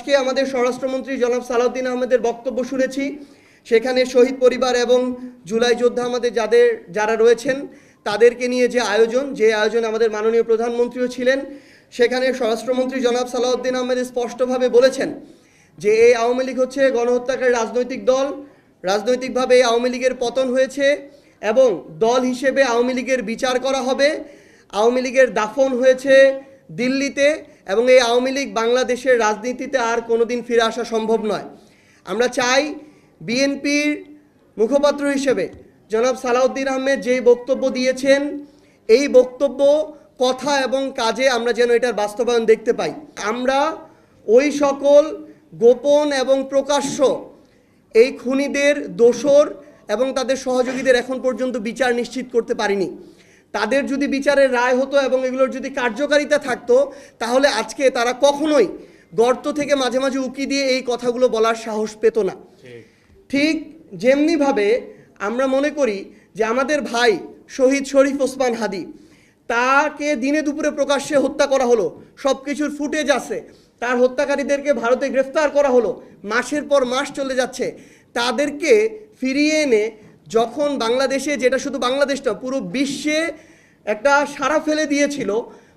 আজকে আমাদের স্বরাষ্ট্রমন্ত্রী জনাব সালাউদ্দিন আহমেদের বক্তব্য শুনেছি। সেখানে শহীদ পরিবার এবং জুলাই যোদ্ধা আমাদের যারা রয়েছেন তাদেরকে নিয়ে যে আয়োজন আমাদের মাননীয় প্রধানমন্ত্রীও ছিলেন, সেখানে স্বরাষ্ট্রমন্ত্রী জনাব সালাউদ্দিন আহমেদ স্পষ্টভাবে বলেছেন যে এই আওয়ামী লীগ হচ্ছে গণহত্যাকারী রাজনৈতিক দল, রাজনৈতিকভাবে এই আওয়ামী লীগের পতন হয়েছে এবং দল হিসেবে আওয়ামী লীগের বিচার করা হবে। আওয়ামী লীগের দাফন হয়েছে দিল্লিতে এবং এই আওয়ামী লীগ বাংলাদেশের রাজনীতিতে আর কোনোদিন ফিরে আসা সম্ভব নয়। আমরা চাই বিএনপির মুখপাত্র হিসেবে জনাব সালাউদ্দিন আহমেদ যেই বক্তব্য দিয়েছেন, এই বক্তব্য কথা এবং কাজে আমরা যেন এটার বাস্তবায়ন দেখতে পাই। আমরা ওই সকল গোপন এবং প্রকাশ্য এই খুনিদের দোসর এবং তাদের সহযোগীদের এখন পর্যন্ত বিচার নিশ্চিত করতে পারিনি। তাদের যদি বিচারের রায় হতো এবং এগুলোর যদি কার্যকারিতা থাকতো, তাহলে আজকে তারা কখনোই গর্ত থেকে মাঝে মাঝে উকি দিয়ে এই কথাগুলো বলার সাহস পেত না। ঠিক যেমনিভাবে আমরা মনে করি যে আমাদের ভাই শহীদ শরীফ ওসমান হাদি, তাকে দিনে দুপুরে প্রকাশ্যে হত্যা করা হলো, সব কিছুর ফুটেজ আছে, তার হত্যাকারীদেরকে ভারতে গ্রেফতার করা হলো, মাসের পর মাস চলে যাচ্ছে। তাদেরকে ফিরিয়ে এনে যখন বাংলাদেশে, যেটা শুধু বাংলাদেশ না পুরো বিশ্বে একটা সাড়া ফেলে দিয়েছিল,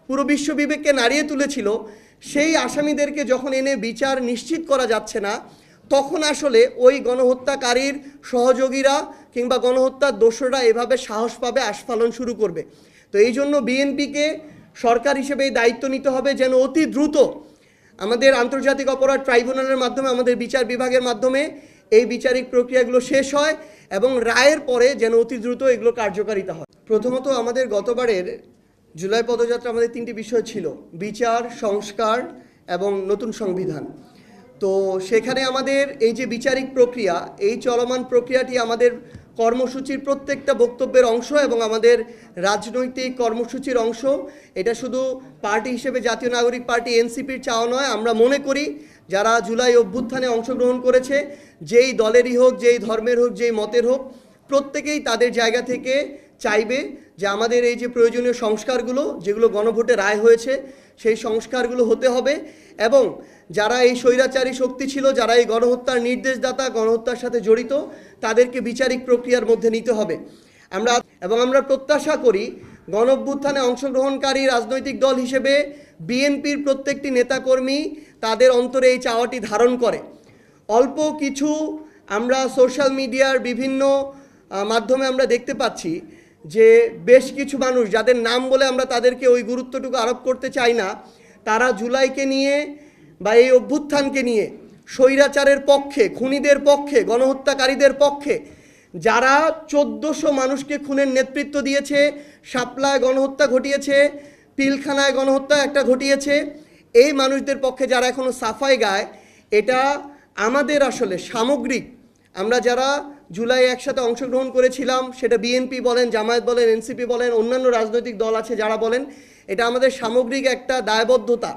পুরো বিশ্ব বিবেককে নাড়িয়ে তুলেছিল, সেই আসামিদেরকে যখন এনে বিচার নিশ্চিত করা যাচ্ছে না, তখন আসলে ওই গণহত্যাকারীর সহযোগীরা কিংবা গণহত্যার দোষরা এভাবে সাহস পাবে, আস্ফালন শুরু করবে। তো এই জন্য বিএনপিকে সরকার হিসেবে এই দায়িত্ব নিতে হবে যেন অতি দ্রুত আমাদের আন্তর্জাতিক অপরাধ ট্রাইব্যুনালের মাধ্যমে, আমাদের বিচার বিভাগের মাধ্যমে এই বিচারিক প্রক্রিয়াগুলো শেষ হয় এবং রায়ের পরে যেন অতি দ্রুত এগুলো কার্যকারিতা হয়। প্রথমত আমাদের গতবারের জুলাই পদযাত্রা আমাদের 3টি বিষয় ছিল: বিচার, সংস্কার এবং নতুন সংবিধান। তো সেখানে আমাদের এই যে বিচারিক প্রক্রিয়া, এই চলমান প্রক্রিয়াটি আমাদের কর্মসূচির প্রত্যেকটা বক্তব্যের অংশ এবং আমাদের রাজনৈতিক কর্মসূচির অংশ। এটা শুধু পার্টি হিসেবে জাতীয় নাগরিক পার্টি এনসিপির চাওয়া নয়। আমরা মনে করি যারা জুলাই অভ্যুত্থানে অংশগ্রহণ করেছে, যেই দলেরই হোক, যেই ধর্মের হোক, যেই মতের হোক, প্রত্যেকেই তাদের জায়গা থেকে চাইবে যে আমাদের এই যে প্রয়োজনীয় সংস্কারগুলো, যেগুলো গণভোটে রায় হয়েছে, সেই সংস্কারগুলো হতে হবে এবং যারা এই স্বৈরাচারী শক্তি ছিল, যারা এই গণহত্যার নির্দেশদাতা, গণহত্যার সাথে জড়িত, তাদেরকে বিচারিক প্রক্রিয়ার মধ্যে নিতে হবে। আমরা প্রত্যাশা করি গণঅভ্যুত্থানে অংশগ্রহণকারী রাজনৈতিক দল হিসেবে বিএনপির প্রত্যেকটি নেতাকর্মী তাদের অন্তরে এই চাওয়াটি ধারণ করে। অল্প কিছু আমরা সোশ্যাল মিডিয়ার বিভিন্ন মাধ্যমে আমরা দেখতে পাচ্ছি যে বেশ কিছু মানুষ, যাদের নাম বলে আমরা তাদেরকে ওই গুরুত্বটুকু আরোপ করতে চাই না, তারা জুলাইকে নিয়ে বা এই অভ্যুত্থানকে নিয়ে স্বৈরাচারের পক্ষে, খুনিদের পক্ষে, গণহত্যাকারীদের পক্ষে, যারা 1400 মানুষকে খুনের নেতৃত্ব দিয়েছে, শাপলায় গণহত্যা ঘটিয়েছে, পিলখানায় গণহত্যা একটা ঘটিয়েছে, এই মানুষদের পক্ষে যারা এখনও সাফাই গায়, এটা আমাদের আসলে সামগ্রিক, আমরা যারা জুলাই একসাথে অংশগ্রহণ করেছিলাম, সেটা বিএনপি বলেন, জামায়াত বলেন, এনসিপি বলেন, অন্যান্য রাজনৈতিক দল আছে যারা বলেন, এটা আমাদের সামগ্রিক একটা দায়বদ্ধতা